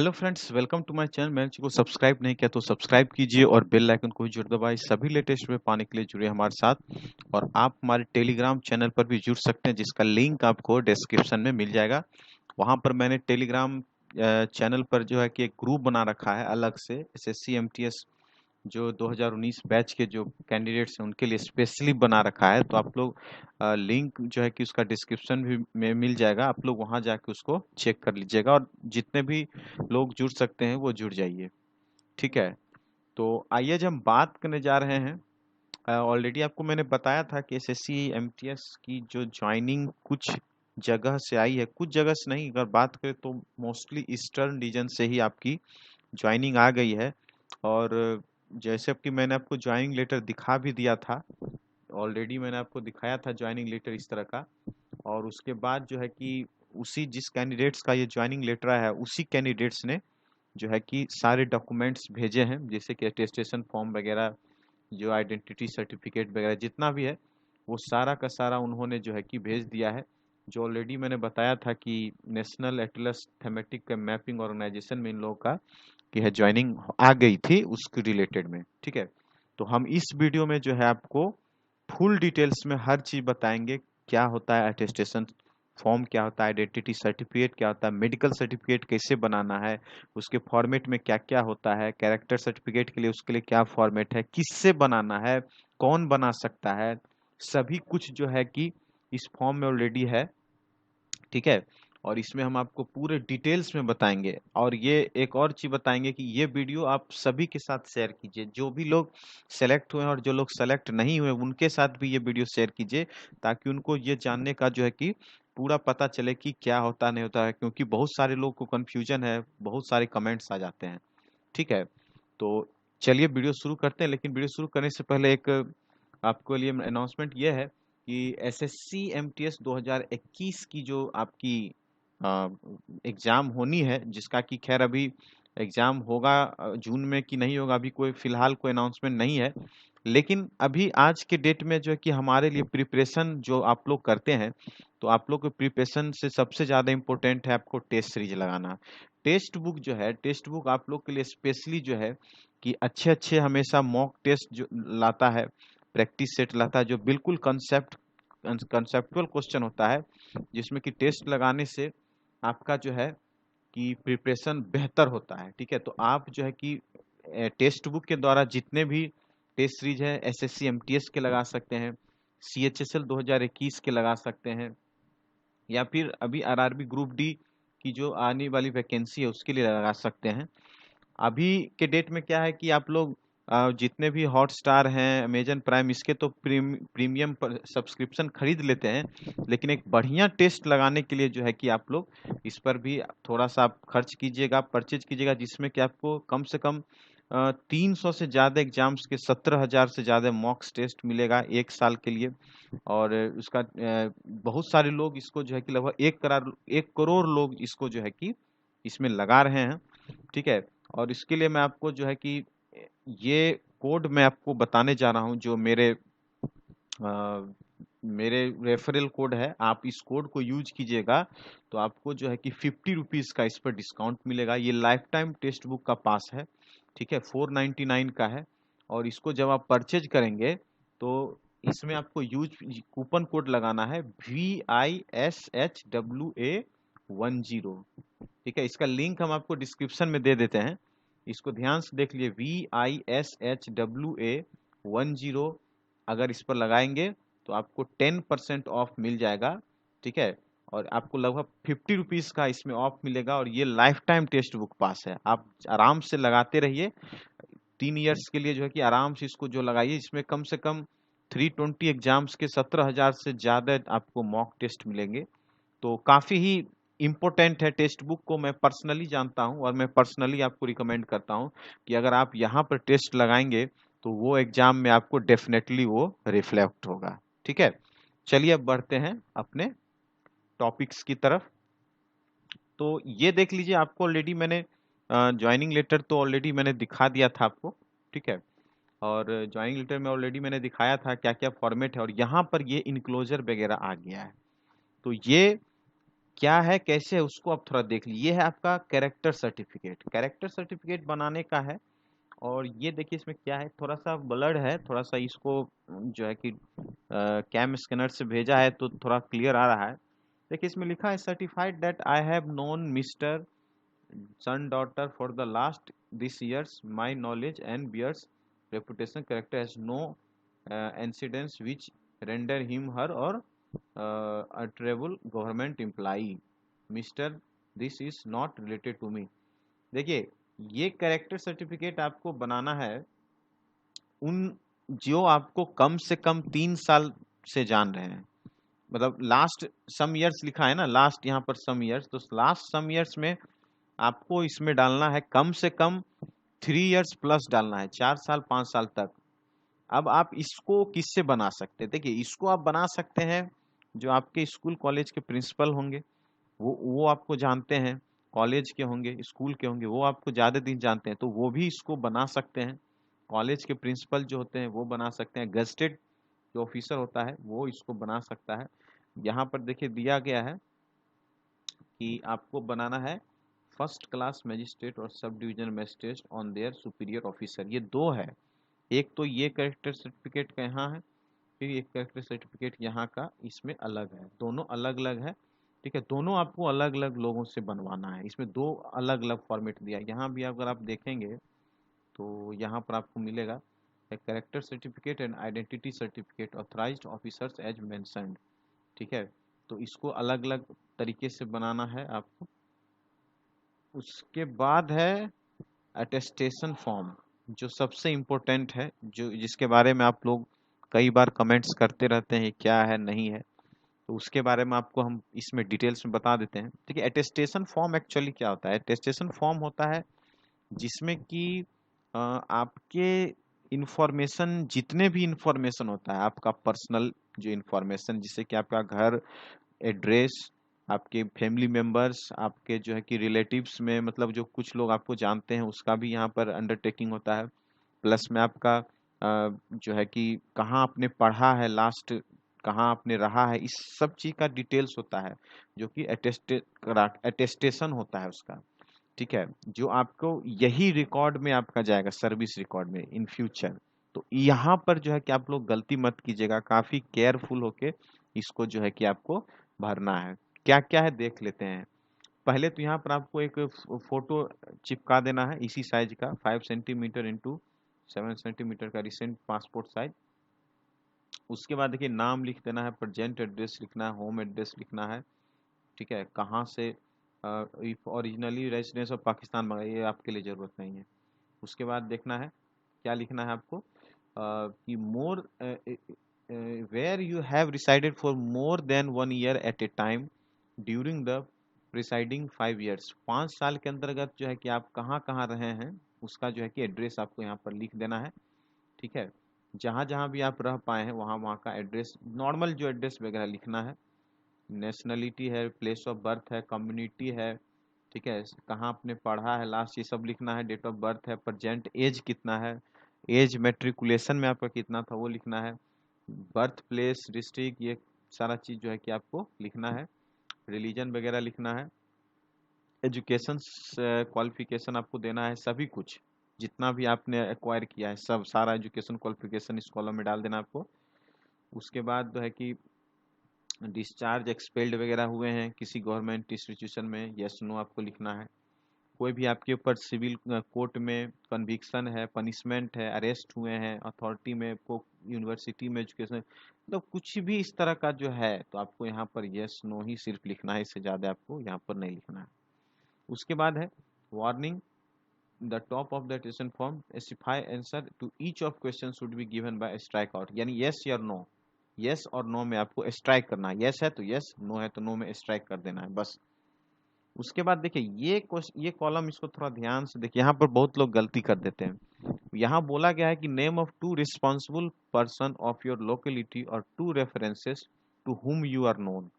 Hello friends, welcome to my channel. मैंने को subscribe नहीं किया तो सब्सक्राइब कीजिए और बेल आइकन को भी जरूर दबाइए। सभी लेटेस्ट वीडियो पाने के लिए जुड़े हमारे साथ। और आप हमारे टेलीग्राम चैनल पर भी जुड़ सकते हैं, जिसका लिंक आपको डिस्क्रिप्शन में मिल जाएगा। वहां पर मैंने टेलीग्राम चैनल पर जो है कि एक ग्रुप बना रखा है अलग से, एसएससी एमटीएस जो 2019 बैच के जो कैंडिडेट्स हैं उनके लिए स्पेशली बना रखा है। तो आप लोग लिंक जो है कि उसका डिस्क्रिप्शन भी में मिल जाएगा, आप लोग वहां जाके उसको चेक कर लीजिएगा और जितने भी लोग जुड़ सकते हैं वो जुड़ जाइए। ठीक है, तो आइए आज हम बात करने जा रहे हैं। ऑलरेडी आपको मैंने बताया था कि एसएससी एमटीएस की जो ज्वाइनिंग कुछ जगह से आई है, कुछ जगह से नहीं। अगर बात करें तो मोस्टली ईस्टर्न रीजन से ही आपकी ज्वाइनिंग आ गई है। और जैसे कि मैंने आपको ज्वाइनिंग लेटर दिखा भी दिया था, ऑलरेडी मैंने आपको दिखाया था ज्वाइनिंग लेटर इस तरह का। और उसके बाद जो है कि उसी जिस कैंडिडेट्स का ये ज्वाइनिंग लेटर आया है उसी कैंडिडेट्स ने जो है कि सारे डॉक्यूमेंट्स भेजे हैं, जैसे कि अटेस्टेशन फॉर्म वगैरह, जो आइडेंटिटी सर्टिफिकेट वगैरह जितना भी है वो सारा का सारा उन्होंने जो है कि भेज दिया है। जो ऑलरेडी मैंने बताया था कि national atlas thematic mapping organisation में इन लोगों का की है ज्वाइनिंग आ गई थी उसके रिलेटेड में। ठीक है, तो हम इस वीडियो में जो है आपको फुल डिटेल्स में हर चीज बताएंगे। क्या होता है अटेस्टेशन फॉर्म, क्या होता है आइडेंटिटी सर्टिफिकेट, क्या होता है मेडिकल सर्टिफिकेट, कैसे बनाना है, उसके फॉर्मेट में क्या क्या होता है, कैरेक्टर सर्टिफिकेट के लिए उसके लिए क्या फॉर्मेट है, किससे बनाना है, कौन बना सकता है, सभी कुछ जो है कि इस फॉर्म में ऑलरेडी है। ठीक है, और इसमें हम आपको पूरे डिटेल्स में बताएंगे। और ये एक और चीज बताएंगे कि ये वीडियो आप सभी के साथ शेयर कीजिए, जो भी लोग सेलेक्ट हुए हैं और जो लोग सेलेक्ट नहीं हुए उनके साथ भी ये वीडियो शेयर कीजिए, ताकि उनको ये जानने का जो है कि पूरा पता चले कि क्या होता नहीं होता है। क्योंकि बहुत सारे लोग को कंफ्यूजन है, बहुत सारे कमेंट्स आ जाते हैं। ठीक है, तो चलिए वीडियो शुरू करते हैं। लेकिन वीडियो शुरू करने से पहले एक आपके लिए अनाउंसमेंट ये है कि एसएससी एमटीएस 2021 की जो आपकी एग्जाम होनी है, जिसका कि खैर अभी एग्जाम होगा जून में कि नहीं होगा, अभी कोई फिलहाल कोई अनाउंसमेंट नहीं है। लेकिन अभी आज के डेट में जो है कि हमारे लिए प्रिपरेशन जो आप लोग करते हैं, तो आप लोग के प्रिपरेशन से सबसे ज़्यादा इम्पोर्टेंट है आपको टेस्ट सीरीज लगाना। टेस्ट बुक जो है, टेस्ट बुक आप लोग के लिए स्पेशली जो है कि अच्छे अच्छे हमेशा मॉक टेस्ट जो लाता है, प्रैक्टिस सेट लाता है, जो बिल्कुल कंसेप्चुअल क्वेश्चन होता है, जिसमें कि टेस्ट लगाने से आपका जो है कि प्रिपरेशन बेहतर होता है। ठीक है, तो आप जो है कि टेक्स्ट बुक के द्वारा जितने भी टेस्ट सीरीज है एसएससी एमटीएस के लगा सकते हैं, सीएचएसएल 2021 के लगा सकते हैं, या फिर अभी आरआरबी ग्रुप डी की जो आने वाली वैकेंसी है उसके लिए लगा सकते हैं। अभी के डेट में क्या है कि आप लोग जितने भी हॉटस्टार हैं, अमेजन प्राइम, इसके तो प्रीमियम पर सब्सक्रिप्शन खरीद लेते हैं। लेकिन एक बढ़िया टेस्ट लगाने के लिए जो है कि आप लोग इस पर भी थोड़ा सा आप खर्च कीजिएगा, परचेज कीजिएगा, जिसमें कि आपको कम से कम 300 से ज़्यादा एग्जाम्स के 17,000 से ज़्यादा मॉक्स टेस्ट मिलेगा एक साल के लिए। और उसका बहुत सारे लोग इसको जो है कि लगभग 1 करोड़ लोग इसको जो है कि इसमें लगा रहे हैं। ठीक है, और इसके लिए मैं आपको जो है कि ये कोड मैं आपको बताने जा रहा हूँ, जो मेरे रेफरल कोड है। आप इस कोड को यूज कीजिएगा तो आपको जो है कि 50 रुपीज़ का इस पर डिस्काउंट मिलेगा। ये लाइफ टाइम टेक्स्ट बुक का पास है। ठीक है, 499 का है। और इसको जब आप परचेज करेंगे तो इसमें आपको यूज कूपन कोड लगाना है VISHWA10। ठीक है, इसका लिंक हम आपको डिस्क्रिप्शन में दे देते हैं, इसको ध्यान से देख लिए। VISHWA10 अगर इस पर लगाएंगे तो आपको 10% ऑफ मिल जाएगा। ठीक है, और आपको लगभग 50 रुपीज़ का इसमें ऑफ मिलेगा। और ये लाइफ टाइम टेक्स्ट बुक पास है, आप आराम से लगाते रहिए। 3 इयर्स के लिए जो है कि आराम से इसको जो लगाइए। इसमें कम से कम 320 एग्जाम्स के 17,000 से ज़्यादा आपको मॉक टेस्ट मिलेंगे। तो काफ़ी ही इम्पोर्टेंट है। टेक्स्ट बुक को मैं पर्सनली जानता हूं और मैं पर्सनली आपको रिकमेंड करता हूं कि अगर आप यहाँ पर टेस्ट लगाएंगे तो वो एग्जाम में आपको डेफिनेटली वो रिफ्लेक्ट होगा। ठीक है, चलिए अब बढ़ते हैं अपने टॉपिक्स की तरफ। तो ये देख लीजिए, आपको ऑलरेडी मैंने ज्वाइनिंग लेटर तो ऑलरेडी मैंने दिखा दिया था आपको। ठीक है, और ज्वाइनिंग लेटर में ऑलरेडी मैंने दिखाया था क्या क्या फॉर्मेट है, और यहाँ पर ये इनक्लोजर वगैरह आ गया है। तो ये क्या है कैसे है उसको आप थोड़ा देख लीजिए। ये है आपका कैरेक्टर सर्टिफिकेट। कैरेक्टर सर्टिफिकेट बनाने का है। और ये देखिए इसमें क्या है, थोड़ा सा ब्लड है, थोड़ा सा इसको जो है कि कैम स्कैनर से भेजा है तो थोड़ा क्लियर आ रहा है। देखिए इसमें लिखा है certified that I have known mister son daughter for the last this years my knowledge and bears reputation character has no incidents which render him her और a treble government employee mister this is not related to me. देखिए ये character certificate आपको बनाना है उन जो आपको कम से कम 3 साल से जान रहे हैं। मतलब लास्ट सम ईयर्स लिखा है ना, लास्ट यहाँ पर सम ईयर्स, तो लास्ट सम ईयर्स में आपको इसमें डालना है कम से कम 3 इयर्स प्लस डालना है, 4 साल 5 साल तक। अब आप इसको किससे बना सकते हैं? देखिए इसको आप बना सकते हैं जो आपके स्कूल कॉलेज के प्रिंसिपल होंगे, वो आपको जानते हैं। कॉलेज के होंगे, स्कूल के होंगे, वो आपको ज़्यादा दिन जानते हैं, तो वो भी इसको बना सकते हैं। कॉलेज के प्रिंसिपल जो होते हैं वो बना सकते हैं। गजेटेड जो ऑफिसर होता है वो इसको बना सकता है। यहाँ पर देखिए दिया गया है कि आपको बनाना है फर्स्ट क्लास मजिस्ट्रेट और sub division magistrate on their superior officer. ये दो है, एक तो ये कैरेक्टर सर्टिफिकेट का यहाँ है, फिर एक कैरेक्टर सर्टिफिकेट यहाँ का इसमें अलग है, दोनों अलग अलग है। ठीक है, दोनों आपको अलग अलग लोगों से बनवाना है। इसमें दो अलग अलग फॉर्मेट दिया है। यहाँ भी अगर आप देखेंगे तो यहाँ पर आपको मिलेगा character certificate and identity certificate authorised officers as mentioned. ठीक है, तो इसको अलग अलग तरीके से बनाना है आपको। उसके बाद है अटेस्टेशन फॉर्म, जो सबसे इम्पोर्टेंट है, जो जिसके बारे में आप लोग कई बार कमेंट्स करते रहते हैं क्या है नहीं है, तो उसके बारे में आपको हम इसमें डिटेल्स में बता देते हैं। ठीक है, अटेस्टेशन फॉर्म एक्चुअली क्या होता है? अटेस्टेशन फॉर्म होता है जिसमें कि आपके इंफॉर्मेशन, जितने भी इंफॉर्मेशन होता है आपका पर्सनल जो इंफॉर्मेशन, जिससे कि आपका घर, एड्रेस, आपके फैमिली मेंबर्स, आपके जो है कि रिलेटिव्स में मतलब जो कुछ लोग आपको जानते हैं उसका भी यहाँ पर अंडरटेकिंग होता है। प्लस में आपका जो है कि कहाँ आपने पढ़ा है लास्ट, कहाँ आपने रहा है, इस सब चीज़ का डिटेल्स होता है जो कि अटेस्टेशन होता है उसका। ठीक है, जो आपको यही रिकॉर्ड में आपका जाएगा, सर्विस रिकॉर्ड में इन फ्यूचर। तो यहाँ पर जो है कि आप लोग गलती मत कीजिएगा, काफी केयरफुल होके इसको जो है कि आपको भरना है। क्या क्या है देख लेते हैं। पहले तो यहाँ पर आपको एक फोटो चिपका देना है इसी साइज का, 5 सेंटीमीटर इंटू 7 सेंटीमीटर का रिसेंट पासपोर्ट साइज। उसके बाद देखिए नाम लिख देना है, प्रेजेंट एड्रेस लिखना है, होम एड्रेस लिखना है। ठीक है, कहाँ से, if originally residence of Pakistan मंगा, ये आपके लिए ज़रूरत नहीं है। उसके बाद देखना है क्या लिखना है आपको, कि more where you have resided for more than 1 year at a time during the preceding 5 years. 5 साल के अंतर्गत जो है कि आप कहाँ कहाँ रहे हैं उसका जो है कि एड्रेस आपको यहाँ पर लिख देना है। ठीक है, जहाँ जहाँ भी आप रह पाए हैं वहाँ वहाँ का एड्रेस, नॉर्मल जो एड्रेस वगैरह लिखना है। नेशनलिटी है, प्लेस ऑफ बर्थ है, कम्युनिटी है। ठीक है, कहाँ आपने पढ़ा है लास्ट, ये सब लिखना है। डेट ऑफ बर्थ है, प्रेजेंट एज कितना है, एज मेट्रिकुलेशन में आपका कितना था वो लिखना है। बर्थ प्लेस डिस्ट्रिक्ट, ये सारा चीज़ जो है कि आपको लिखना है। रिलीजन वगैरह लिखना है। एजुकेशन क्वालिफिकेशन आपको देना है, सभी कुछ जितना भी आपने एक्वायर किया है सब सारा एजुकेशन क्वालिफिकेशन इस कॉलम में डाल देना आपको। उसके बाद जो है कि डिस्चार्ज एक्सपेल्ड वगैरह हुए हैं किसी गवर्नमेंट इंस्टीट्यूशन में, यस नो आपको लिखना है। कोई भी आपके ऊपर सिविल कोर्ट में कन्विक्शन है, पनिशमेंट है, अरेस्ट हुए हैं अथॉरिटी में, आपको यूनिवर्सिटी में एजुकेशन, मतलब कुछ भी इस तरह का जो है तो आपको यहाँ पर यस नो ही सिर्फ लिखना है, इससे ज़्यादा आपको यहाँ पर नहीं लिखना है। उसके बाद है warning, the top of the attention form specify answer to each of question should be given by strike out, यानी यस या नो, यस और नो में आपको स्ट्राइक करना है। यस है तो यस, नो है तो नो में स्ट्राइक कर देना है बस। उसके बाद देखिए ये कॉलम, इसको थोड़ा ध्यान से देखिए, यहाँ पर बहुत लोग गलती कर देते हैं। यहाँ बोला गया है कि name of two responsible person of your locality और two references to whom you are known.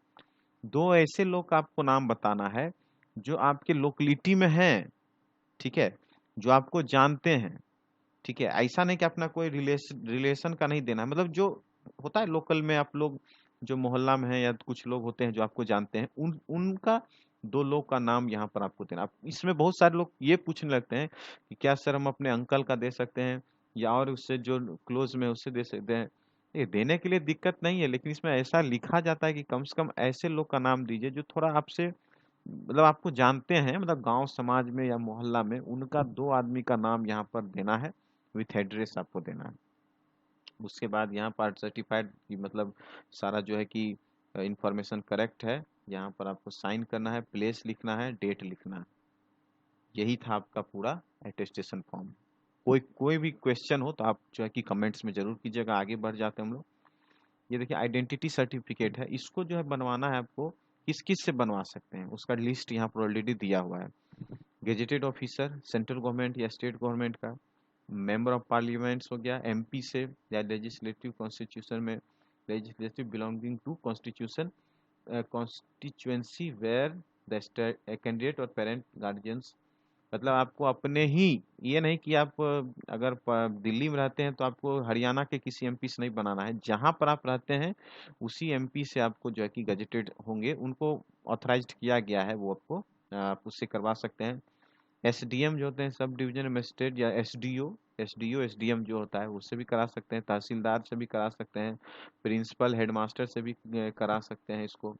दो ऐसे लोग का आपको नाम बताना है जो आपके लोकेलिटी में हैं। ठीक है, जो आपको जानते हैं। ठीक है, ऐसा नहीं कि अपना कोई रिलेशन का नहीं देना है, मतलब जो होता है लोकल में आप लोग जो मोहल्ला में है या कुछ लोग होते हैं जो आपको जानते हैं, उनका 2 लोग का नाम यहाँ पर आपको देना। अब इसमें बहुत सारे लोग ये पूछने लगते हैं कि क्या सर हम अपने अंकल का दे सकते हैं या और उससे जो क्लोज में है उससे दे सकते हैं? ये देने के लिए दिक्कत नहीं है, लेकिन इसमें ऐसा लिखा जाता है कि कम से कम ऐसे लोग का नाम दीजिए जो थोड़ा आपसे मतलब आपको जानते हैं, मतलब गाँव समाज में या मोहल्ला में उनका 2 आदमी का नाम यहाँ पर देना है, विथ एड्रेस आपको देना है। उसके बाद यहाँ पर सर्टिफाइड कि मतलब सारा जो है कि इंफॉर्मेशन करेक्ट है, यहाँ पर आपको साइन करना है, प्लेस लिखना है, डेट लिखना है। यही था आपका पूरा अटेस्टेशन फॉर्म। कोई कोई भी क्वेश्चन हो तो आप जो है कि कमेंट्स में जरूर कीजिएगा। आगे बढ़ जाते हैं हम लोग। ये देखिए आइडेंटिटी सर्टिफिकेट है, इसको जो है बनवाना है आपको, किस किस से बनवा सकते हैं उसका लिस्ट यहाँ पर ऑलरेडी दिया हुआ है। गेजेटेड ऑफिसर, सेंट्रल गवर्नमेंट या स्टेट गवर्नमेंट का, मेंबर ऑफ पार्लियामेंट्स हो गया एमपी से, या लेजिस्लेटिव कॉन्स्टिट्यूशन में legislative belonging to constitution constituency where the candidate और पेरेंट गार्जियंस। मतलब आपको अपने ही, ये नहीं कि आप अगर दिल्ली में रहते हैं तो आपको हरियाणा के किसी एमपी से नहीं बनाना है, जहां पर आप रहते हैं उसी एमपी से आपको जो है कि गजेटेड होंगे, उनको ऑथराइज्ड किया गया है, वो आपको आप उससे करवा सकते हैं। एसडीएम जो होते हैं सब डिवीजन मजिस्ट्रेट या एसडीएम जो होता है उससे भी करा सकते हैं, तहसीलदार से भी करा सकते हैं, प्रिंसिपल हेडमास्टर से भी करा सकते हैं इसको।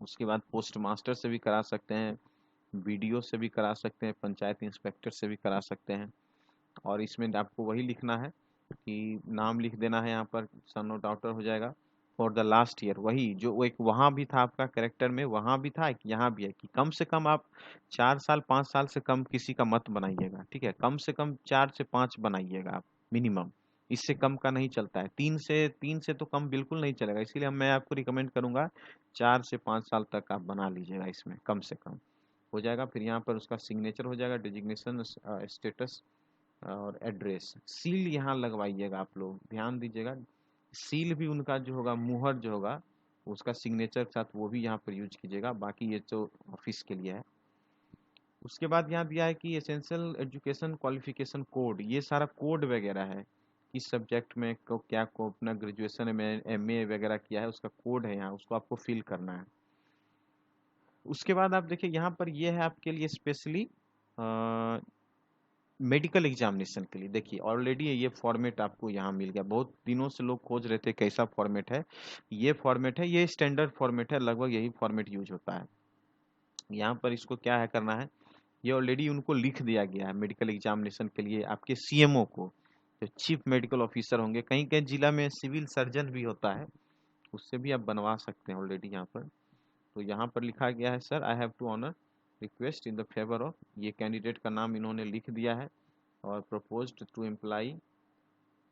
उसके बाद पोस्ट मास्टर से भी करा सकते हैं, बीडीओ से भी करा सकते हैं, पंचायत इंस्पेक्टर से भी करा सकते हैं। और इसमें आपको वही लिखना है कि नाम लिख देना है यहाँ पर, सन ऑफ डॉटर हो जाएगा फॉर द लास्ट ईयर। वही जो वो एक वहाँ भी था आपका करेक्टर में, वहाँ भी था, एक यहाँ भी है कि कम से कम आप 4 साल 5 साल से कम किसी का मत बनाइएगा, ठीक है? कम से कम 4 से 5 बनाइएगा आप मिनिमम, इससे कम का नहीं चलता है। 3 से तो कम बिल्कुल नहीं चलेगा, इसीलिए मैं आपको रिकमेंड करूंगा 4 से 5 साल तक आप बना लीजिएगा, इसमें कम से कम हो जाएगा। फिर यहाँ पर उसका सिग्नेचर हो जाएगा, डिजिग्नेशन स्टेटस और एड्रेस। सील यहाँ लगवाइएगा, आप लोग ध्यान दीजिएगा। सील भी उनका जो होगा, मुहर जो होगा उसका सिग्नेचर के साथ, वो भी यहाँ पर यूज कीजिएगा। बाकी ये तो ऑफिस के लिए है। उसके बाद यहाँ दिया है कि एसेंशियल एजुकेशन क्वालिफिकेशन कोड, ये सारा कोड वगैरह है, किस सब्जेक्ट में को क्या को अपना ग्रेजुएशन में एमए वगैरह किया है उसका कोड है यहाँ, उसको आपको फिल करना है। उसके बाद आप देखिए यहाँ पर ये है आपके लिए स्पेशली मेडिकल एग्जामिनेशन के लिए। देखिए ऑलरेडी ये फॉर्मेट आपको यहाँ मिल गया, बहुत दिनों से लोग खोज रहे थे कैसा फॉर्मेट है। ये फॉर्मेट है, ये स्टैंडर्ड फॉर्मेट है, लगभग यही फॉर्मेट यूज होता है। यहाँ पर इसको क्या है करना है, ये ऑलरेडी उनको लिख दिया गया है मेडिकल एग्जामिनेशन के लिए आपके सीएमओ को, जो चीफ मेडिकल ऑफिसर होंगे। कहीं कहीं जिला में सिविल सर्जन भी होता है, उससे भी आप बनवा सकते हैं ऑलरेडी यहाँ पर। तो यहाँ पर लिखा गया है sir I have to honour request in the favour of, ये कैंडिडेट का नाम इन्होंने लिख दिया है। और प्रपोज्ड टू एम्प्लाई,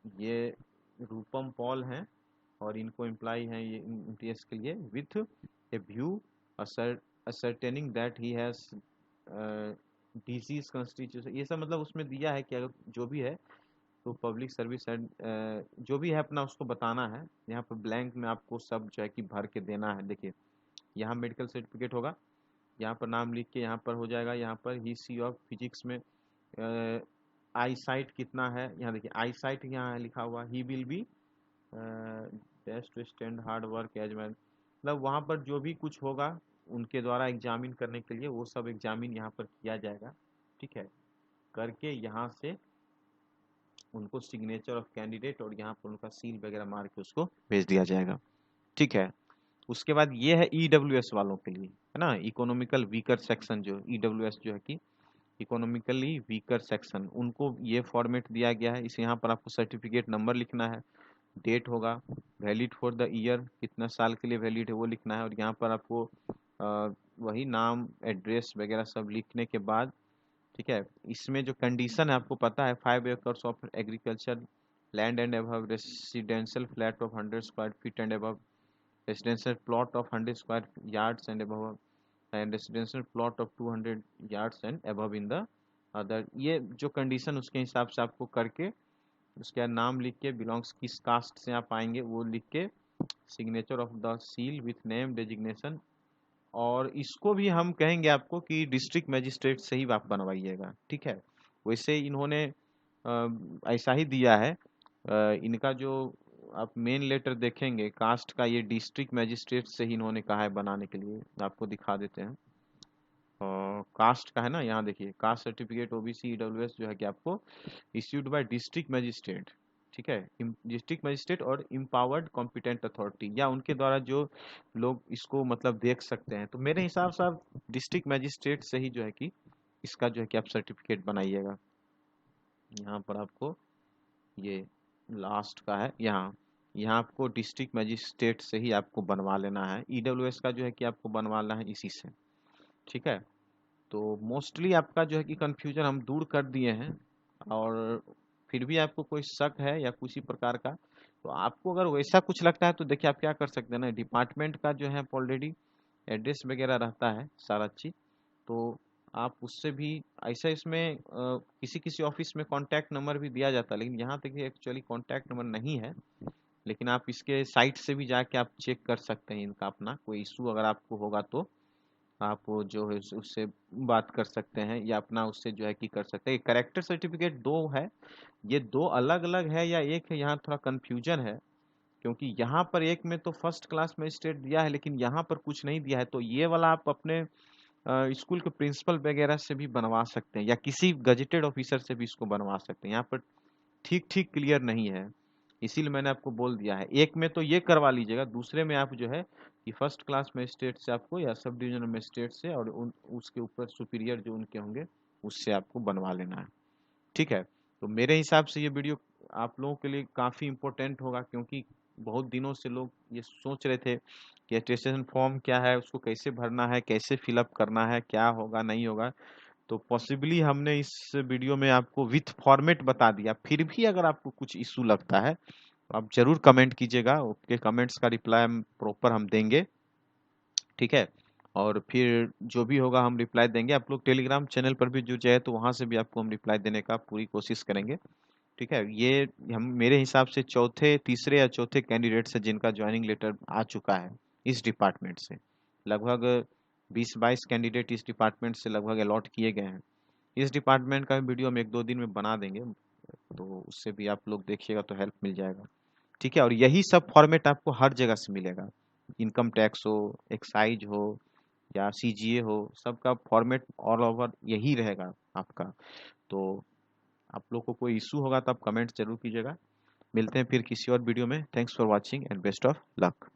ये रूपम पॉल हैं और इनको एम्प्लाई हैं ये एमटीएस के लिए, with A view ascertaining that he has disease constitution. ये सब मतलब उसमें दिया है कि अगर जो भी है तो पब्लिक सर्विस एंड जो भी है अपना उसको बताना है। यहाँ पर ब्लैंक में आपको सब जो है कि भर के देना है। देखिए यहाँ मेडिकल सर्टिफिकेट होगा, यहाँ पर नाम लिख के यहाँ पर हो जाएगा। यहाँ पर ही सी ऑफ फिजिक्स में आई साइट कितना है, यहाँ देखिए आई साइट यहाँ लिखा हुआ, he will be best to stand hard work as man. मतलब वहाँ पर जो भी कुछ होगा उनके द्वारा एग्जामिन करने के लिए, वो सब एग्जामिन यहाँ पर किया जाएगा, ठीक है? करके यहाँ से उनको सिग्नेचर ऑफ कैंडिडेट और यहाँ पर उनका सील वगैरह मार के उसको भेज दिया जाएगा, ठीक है? उसके बाद ये है ईडब्ल्यूएस वालों के लिए, है ना, इकोनॉमिकल वीकर सेक्शन, जो ईडब्ल्यूएस जो है कि इकोनॉमिकली वीकर सेक्शन, उनको ये फॉर्मेट दिया गया है। इस यहाँ पर आपको सर्टिफिकेट नंबर लिखना है, डेट होगा, वैलिड फॉर द ईयर, कितना साल के लिए वैलिड है वो लिखना है। और यहाँ पर आपको वही नाम एड्रेस वगैरह सब लिखने के बाद, ठीक है, इसमें जो कंडीशन है आपको पता है, 5 acres of agriculture land and above, residential flat of 100 square feet and above, residential plot of 100 square yards and above, and residential plot of 200 yards and above in the other. ये जो condition उसके हिसाब से आपको करके, उसके बाद नाम लिख के, बिलोंग्स किस कास्ट से आप आएंगे वो लिख के, signature of the seal with name designation. और इसको भी हम कहेंगे आपको कि डिस्ट्रिक्ट मजिस्ट्रेट से ही आप बनवाइएगा, ठीक है? वैसे इन्होंने ऐसा ही दिया है। इनका जो आप मेन लेटर देखेंगे कास्ट का, ये डिस्ट्रिक्ट मजिस्ट्रेट से ही इन्होंने कहा है बनाने के लिए। आपको दिखा देते हैं। कास्ट का है ना, यहाँ देखिए कास्ट सर्टिफिकेट ओबीसी ईडब्ल्यूएस जो है कि आपको इश्यूड बाय डिस्ट्रिक्ट मजिस्ट्रेट, ठीक है, डिस्ट्रिक्ट मजिस्ट्रेट और इम्पावर्ड कॉम्पिटेंट अथॉरिटी, या उनके द्वारा जो लोग इसको मतलब देख सकते हैं। तो मेरे हिसाब से आप डिस्ट्रिक्ट मजिस्ट्रेट से ही जो है कि इसका जो है कि आप सर्टिफिकेट बनाइएगा। यहाँ पर आपको ये लास्ट का है, यहाँ आपको डिस्ट्रिक्ट मजिस्ट्रेट से ही आपको बनवा लेना है। ईडब्ल्यूएस का जो है कि आपको बनवाना है इसी से, ठीक है। तो मोस्टली आपका जो है कि कन्फ्यूजन हम दूर कर दिए हैं, और फिर भी आपको कोई शक है या किसी प्रकार का, तो आपको अगर वैसा कुछ लगता है तो देखिए आप क्या कर सकते हैं ना, डिपार्टमेंट का जो है ऑलरेडी एड्रेस वगैरह रहता है सारा चीज़, तो आप उससे भी ऐसा इसमें किसी किसी ऑफिस में कॉन्टैक्ट नंबर भी दिया जाता है, लेकिन यहाँ तक एक्चुअली कॉन्टैक्ट नंबर नहीं है। लेकिन आप इसके साइट से भी जाके आप चेक कर सकते हैं इनका, अपना कोई इशू अगर आपको होगा तो आप वो जो है उससे बात कर सकते हैं, या अपना उससे जो है कि कर सकते हैं। करेक्टर सर्टिफिकेट दो है, ये दो अलग अलग है या एक है, यहाँ थोड़ा कन्फ्यूजन है, क्योंकि यहाँ पर एक में तो फर्स्ट क्लास मजिस्ट्रेट दिया है लेकिन यहाँ पर कुछ नहीं दिया है। तो ये वाला आप अपने स्कूल के प्रिंसिपल वगैरह से भी बनवा सकते हैं, या किसी गजेटेड ऑफिसर से भी इसको बनवा सकते हैं। यहाँ पर ठीक ठीक क्लियर नहीं है, इसीलिए मैंने आपको बोल दिया है। एक में तो ये करवा लीजिएगा, दूसरे में आप जो है कि फर्स्ट क्लास मजिस्ट्रेट से आपको, या सब डिवीजनल मजिस्ट्रेट से, और उसके ऊपर सुपीरियर जो उनके होंगे उससे आपको बनवा लेना है, ठीक है। तो मेरे हिसाब से ये वीडियो आप लोगों के लिए काफ़ी इम्पोर्टेंट होगा, क्योंकि बहुत दिनों से लोग ये सोच रहे थे कि अटेस्टेशन फॉर्म क्या है, उसको कैसे भरना है, कैसे फिलअप करना है, क्या होगा नहीं होगा। तो पॉसिबली हमने इस वीडियो में आपको विथ फॉर्मेट बता दिया। फिर भी अगर आपको कुछ इशू लगता है तो आप जरूर कमेंट कीजिएगा, ओके, कमेंट्स का रिप्लाई हम प्रॉपर हम देंगे, ठीक है। और फिर जो भी होगा हम रिप्लाई देंगे। आप लोग टेलीग्राम चैनल पर भी जुड़ जाए तो वहाँ से भी आपको हम रिप्लाई देने का पूरी कोशिश करेंगे, ठीक है। ये हम मेरे हिसाब से तीसरे या चौथे कैंडिडेट से जिनका ज्वाइनिंग लेटर आ चुका है इस डिपार्टमेंट से। लगभग 20-22 कैंडिडेट इस डिपार्टमेंट से लगभग अलॉट किए गए हैं। इस डिपार्टमेंट का वीडियो हम 1-2 दिन में बना देंगे, तो उससे भी आप लोग देखिएगा तो हेल्प मिल जाएगा, ठीक है। और यही सब फॉर्मेट आपको हर जगह से मिलेगा, इनकम टैक्स हो, एक्साइज हो, या सीजीए हो, सबका फॉर्मेट ऑल ओवर यही रहेगा आपका। तो आप लोग को कोई इशू होगा तो आप कमेंट जरूर कीजिएगा। मिलते हैं फिर किसी और वीडियो में। Thanks for watching and best of luck.